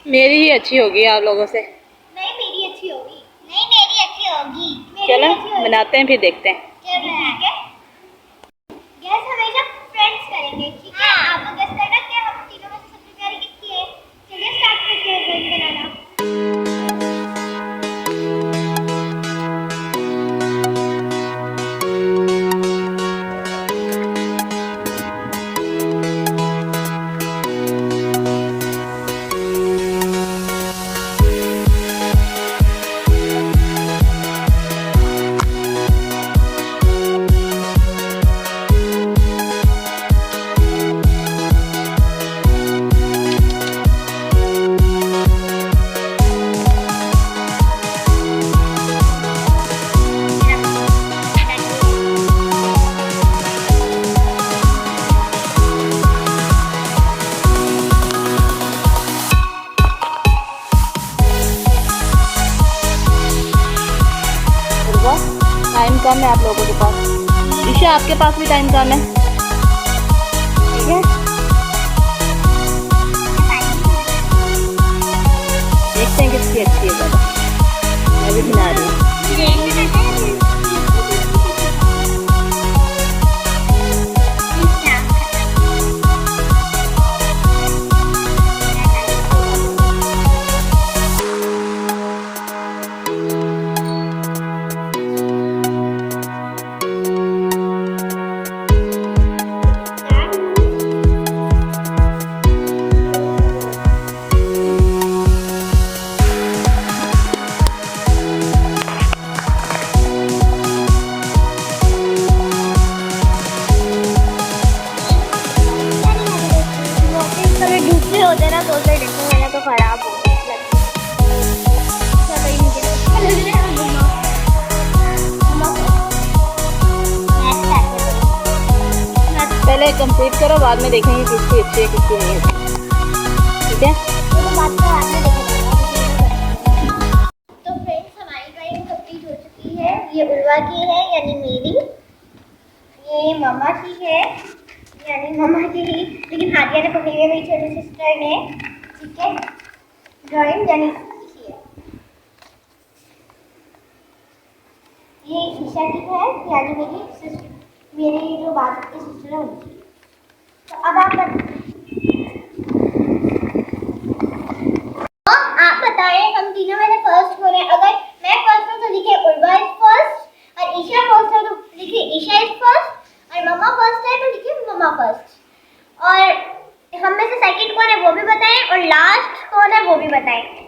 मेरी ही अच्छी होगी आप लोगों से। नहीं मेरी अच्छी होगी। नहीं मेरी अच्छी होगी। चलो बनाते हैं फिर देखते हैं। ठीक है। गैस हमेशा फ्रेंड्स करेंगे, ठीक है? आपको गैस करना कि हम तीनों में से सबसे प्यारी किसकी है। चलिए स्टार्ट करते हैं ड्राइंग बनाना। टाइम कम है आप लोगों के पास। ईशा आपके पास भी टाइम कम है, ठीक है? देखते हैं किसकी अच्छी है ज़्यादा। मैं भी बना रही हूँ। होते ना तो मेरा तो खराब हो पहले कंप्लीट करो, बाद में देखेंगे किसकी अच्छी है किसकी नहीं है, ठीक है? तो फ्रेंड्स हमारी ड्राइंग कंप्लीट हो चुकी है। ये उर्वा की है यानी मेरी, ये मम्मा की है यानी मम्मा की ही, लेकिन हादिया ने पकड़ी है मेरी छोटी सिस्टर ने, ठीक है? ड्राइंग यानी इसकी है। ये ईशा की है यानी मेरी सिस्टर, मेरी जो बात की सिस्टर है उनकी। तो अब आप बताएं हम तीनों में से फर्स्ट कौन है? अगर मैं फर्स्ट हूँ तो लिखे उर्वा इज फर्स्ट, और ईशा फर्स्ट है तो लिखे ईशा इज फर्स्ट, और मम्मा फर्स्ट है तो लिखे मम्मा फर्स्ट। और हम में से सेकंड कौन है वो भी बताएं, और लास्ट कौन है वो भी बताएं।